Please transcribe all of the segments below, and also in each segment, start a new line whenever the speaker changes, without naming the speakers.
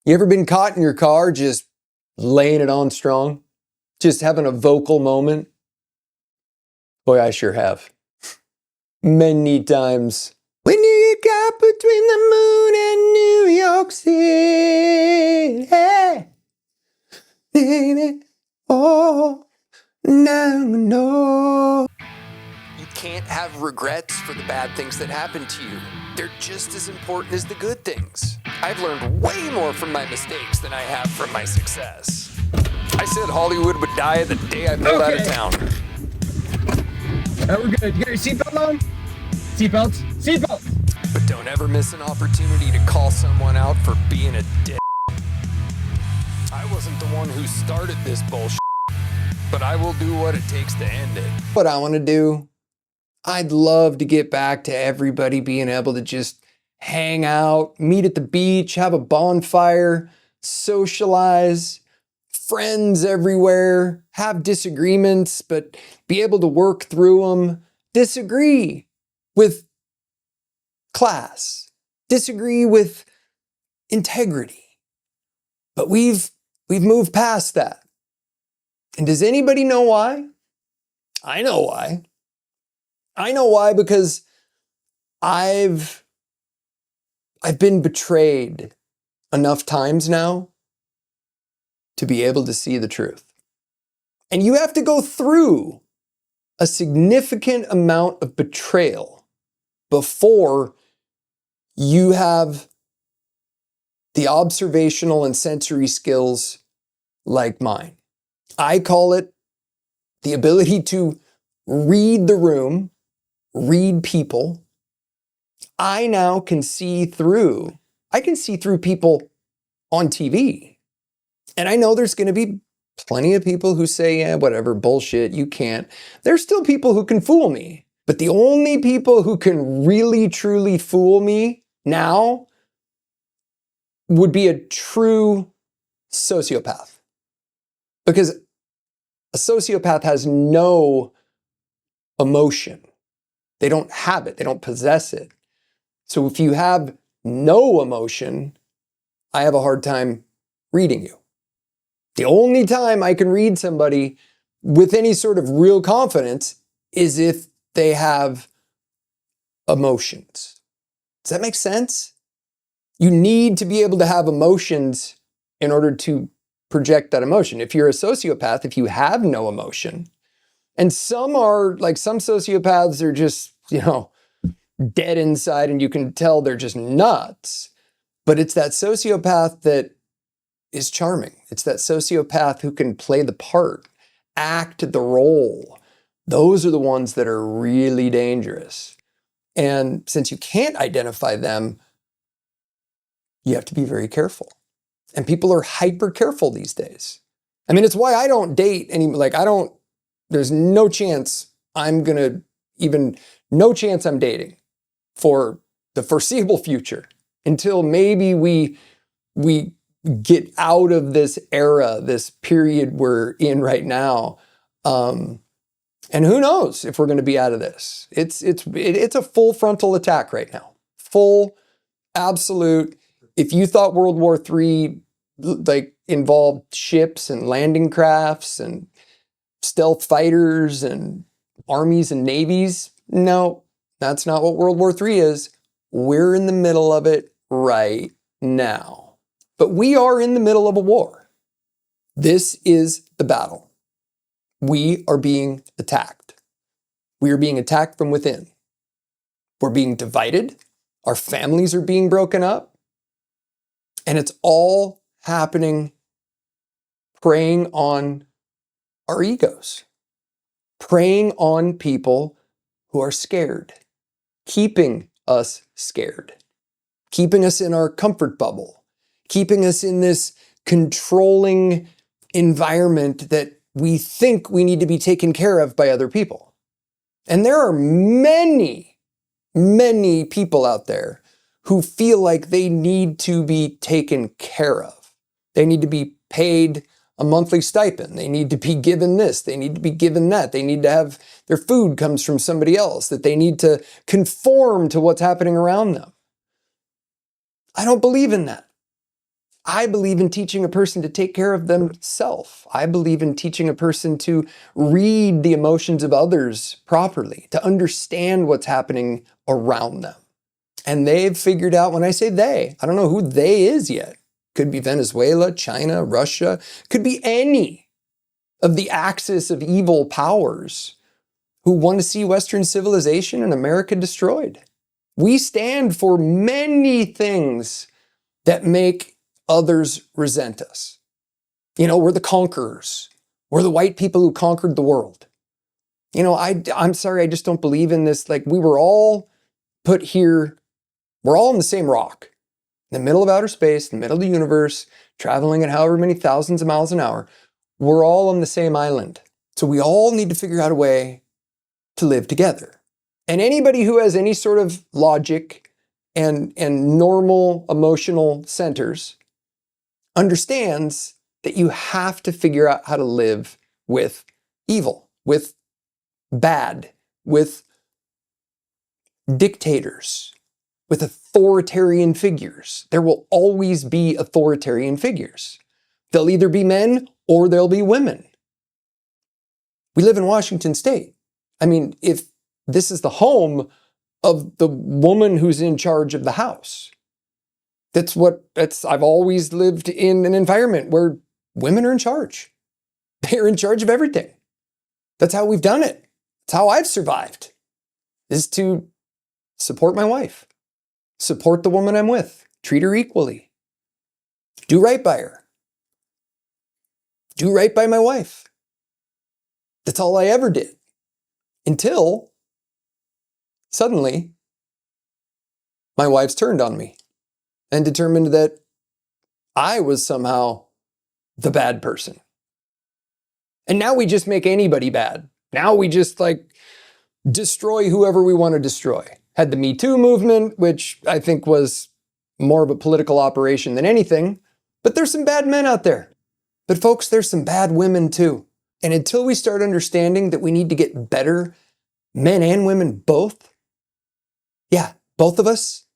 You ever been caught in your car just laying it on strong? Just having a vocal moment? Boy, I sure have. Many times. When you get caught between the moon and New York City, hey, baby, oh, no. You can't have regrets for the bad things that happen to you. They're just as important as the good things. I've learned way more from my mistakes than I have from my success. I said Hollywood would die the day I pulled out of town.
We're good. You got your seatbelt on? Seatbelts? Seatbelts!
But don't ever miss an opportunity to call someone out for being a dick. I wasn't the one who started this bullshit, but I will do what it takes to end it. What I want to do, I'd love to get back to everybody being able to just hang out, meet at the beach, have a bonfire, socialize, friends everywhere, have disagreements, but be able to work through them, disagree with class, disagree with integrity. But we've moved past that. And does anybody know why? I know why. I know why, because I've been betrayed enough times now to be able to see the truth. And you have to go through a significant amount of betrayal before you have the observational and sensory skills like mine. I call it the ability to read the room, read people. I now can see through people on TV. And I know there's going to be plenty of people who say, yeah, whatever, bullshit, you can't. There's still people who can fool me. But the only people who can really, truly fool me now would be a true sociopath. Because a sociopath has no emotion. They don't have it. They don't possess it. So if you have no emotion, I have a hard time reading you. The only time I can read somebody with any sort of real confidence is if they have emotions. Does that make sense? You need to be able to have emotions in order to project that emotion. If you're a sociopath, if you have no emotion, and some sociopaths are just, dead inside and you can tell they're just nuts. But it's that sociopath that is charming. It's that sociopath who can play the part, act the role. Those are the ones that are really dangerous. And since you can't identify them, you have to be very careful. And people are hyper careful these days. I mean, it's why I don't date there's no chance I'm dating for the foreseeable future until maybe we get out of this era, this period we're in right now. And who knows if we're going to be out of this. It's a full frontal attack right now. Full, absolute. If you thought World War III involved ships and landing crafts and stealth fighters and armies and navies, no, that's not what World War III is. We're in the middle of it right now. But we are in the middle of a war. This is the battle. We are being attacked. We are being attacked from within. We're being divided. Our families are being broken up. And it's all happening preying on our egos, preying on people who are scared, keeping us scared, keeping us in our comfort bubble, keeping us in this controlling environment that we think we need to be taken care of by other people. And there are many, many people out there who feel like they need to be taken care of. They need to be paid a monthly stipend. They need to be given this. They need to be given that. They need to have their food comes from somebody else, that they need to conform to what's happening around them. I don't believe in that. I believe in teaching a person to take care of themselves. I believe in teaching a person to read the emotions of others properly, to understand what's happening around them. And they've figured out, when I say they, I don't know who they is yet. Could be Venezuela, China, Russia, could be any of the axis of evil powers who want to see Western civilization and America destroyed. We stand for many things that make others resent us. You know, we're the conquerors. We're the white people who conquered the world. You know, I'm sorry, I just don't believe in this. Like, we were all put here, we're all in the same rock, in the middle of outer space, in the middle of the universe, traveling at however many thousands of miles an hour. We're all on the same island. So we all need to figure out a way to live together. And anybody who has any sort of logic and normal emotional centers understands that you have to figure out how to live with evil, with bad, with dictators, with authoritarian figures. There will always be authoritarian figures. They'll either be men or they'll be women. We live in Washington State. I mean, if this is the home of the woman who's in charge of the house. I've always lived in an environment where women are in charge. They're in charge of everything. That's how we've done it. That's how I've survived, is to support my wife, support the woman I'm with, treat her equally, do right by her, do right by my wife. That's all I ever did. Until suddenly, my wife's turned on me and determined that I was somehow the bad person. And now we just make anybody bad. Now we just destroy whoever we want to destroy. Had the Me Too movement, which I think was more of a political operation than anything, but there's some bad men out there. But folks, there's some bad women too. And until we start understanding that we need to get better, men and women both, both of us,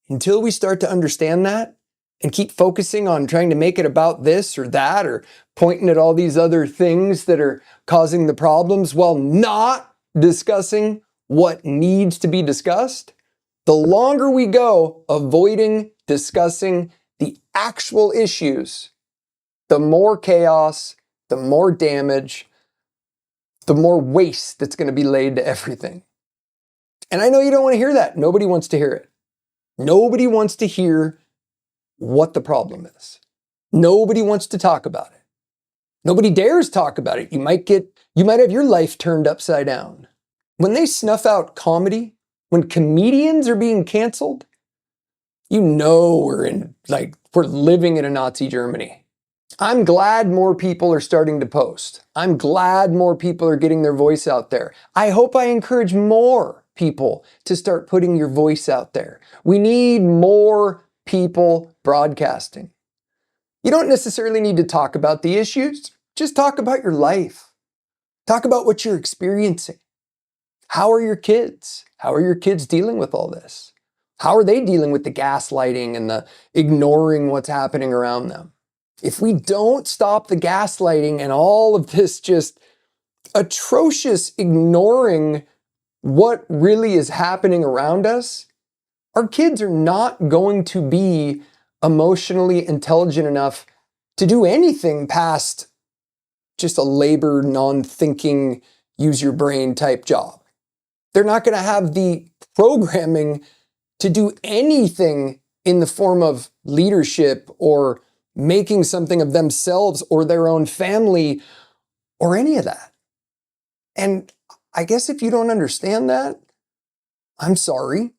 until we start to understand that and keep focusing on trying to make it about this or that, or pointing at all these other things that are causing the problems while not discussing what needs to be discussed, the longer we go avoiding discussing the actual issues, the more chaos, the more damage, the more waste that's going to be laid to everything. And I know you don't want to hear that. Nobody wants to hear it. Nobody wants to hear what the problem is. Nobody wants to talk about it. Nobody dares talk about it. You might have your life turned upside down. When they snuff out comedy, when comedians are being canceled, you know we're living in a Nazi Germany. I'm glad more people are starting to post. I'm glad more people are getting their voice out there. I hope I encourage more people to start putting your voice out there. We need more people broadcasting. You don't necessarily need to talk about the issues. Just talk about your life. Talk about what you're experiencing. How are your kids? How are your kids dealing with all this? How are they dealing with the gaslighting and the ignoring what's happening around them? If we don't stop the gaslighting and all of this just atrocious ignoring what really is happening around us, our kids are not going to be emotionally intelligent enough to do anything past just a labor, non-thinking, use your brain type job. They're not going to have the programming to do anything in the form of leadership or making something of themselves or their own family or any of that. And I guess if you don't understand that, I'm sorry,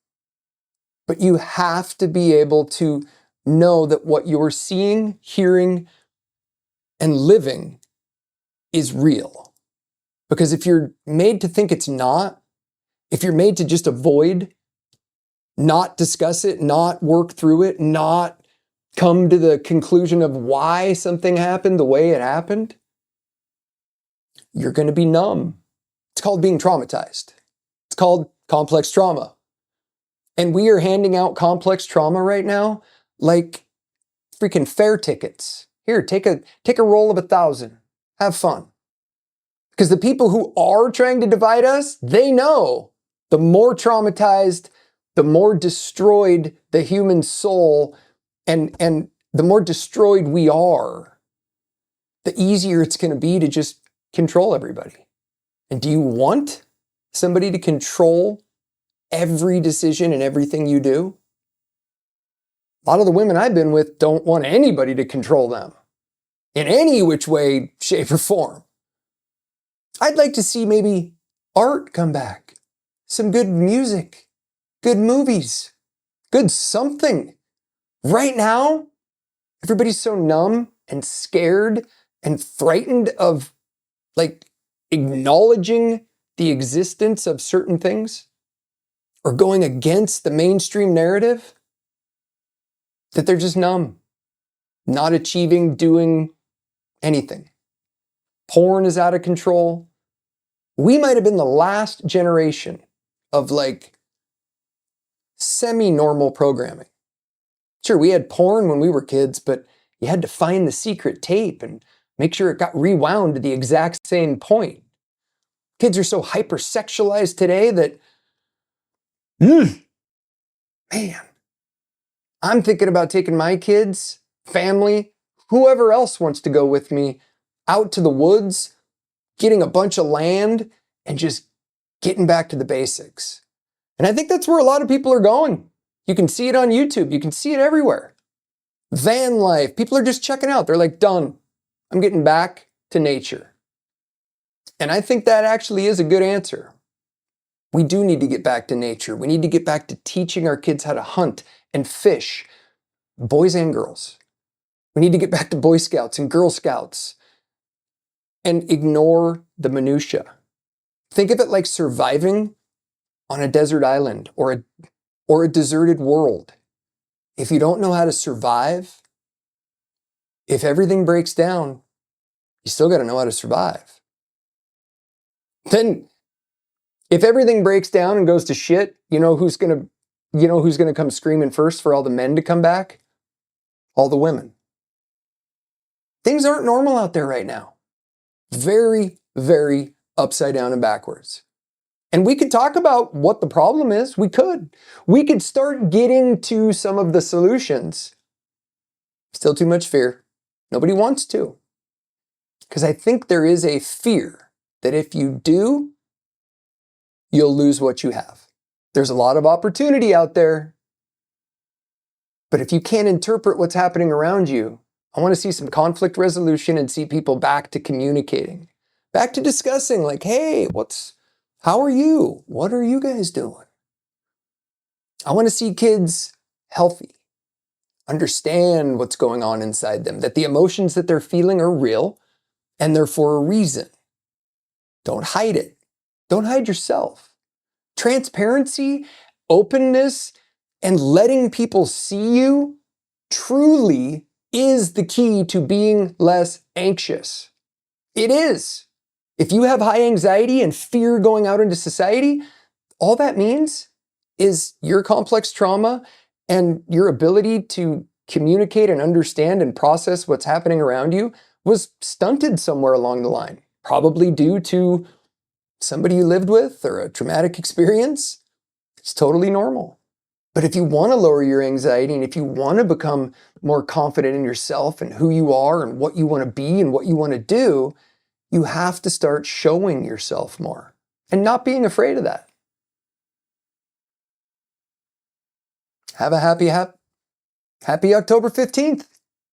but you have to be able to know that what you're seeing, hearing, and living is real. Because if you're made to think it's not, if you're made to just avoid, not discuss it, not work through it, not come to the conclusion of why something happened the way it happened, you're going to be numb. It's called being traumatized. It's called complex trauma. And we are handing out complex trauma right now like freaking fare tickets. Here, take a roll of 1,000. Have fun. Because the people who are trying to divide us, they know the more traumatized, the more destroyed the human soul, and the more destroyed we are, the easier it's going to be to just control everybody. And do you want somebody to control every decision and everything you do? A lot of the women I've been with don't want anybody to control them in any which way, shape, or form. I'd like to see maybe art come back, some good music, good movies, good something. Right now, everybody's so numb and scared and frightened of like acknowledging the existence of certain things or going against the mainstream narrative that they're just numb, not achieving, doing anything. Porn is out of control. We might have been the last generation of like semi-normal programming. Sure, we had porn when we were kids, but you had to find the secret tape and make sure it got rewound to the exact same point. Kids are so hypersexualized today that, man, I'm thinking about taking my kids, family, whoever else wants to go with me out to the woods, getting a bunch of land, and just getting back to the basics. And I think that's where a lot of people are going. You can see it on YouTube. You can see it everywhere. Van life. People are just checking out. They're like, done. I'm getting back to nature. And I think that actually is a good answer. We do need to get back to nature. We need to get back to teaching our kids how to hunt and fish, boys and girls. We need to get back to Boy Scouts and Girl Scouts and ignore the minutia. Think of it like surviving on a desert island or a deserted world. If you don't know how to survive, if everything breaks down, you still got to know how to survive. Then if everything breaks down and goes to shit, you know who's going to come screaming first for all the men to come back? All the women. Things aren't normal out there right now. Very, very upside down and backwards. And we could talk about what the problem is. We could start getting to some of the solutions. Still too much fear. Nobody wants to. Because I think there is a fear that if you do, you'll lose what you have. There's a lot of opportunity out there. But if you can't interpret what's happening around you, I want to see some conflict resolution and see people back to communicating, back to discussing like, hey, how are you? What are you guys doing? I want to see kids healthy, understand what's going on inside them, that the emotions that they're feeling are real and they're for a reason. Don't hide it. Don't hide yourself. Transparency, openness, and letting people see you truly is the key to being less anxious. It is. If you have high anxiety and fear going out into society, all that means is your complex trauma and your ability to communicate and understand and process what's happening around you was stunted somewhere along the line, probably due to somebody you lived with or a traumatic experience. It's totally normal. But if you want to lower your anxiety and if you want to become more confident in yourself and who you are and what you want to be and what you want to do, you have to start showing yourself more and not being afraid of that. Have a happy October 15th.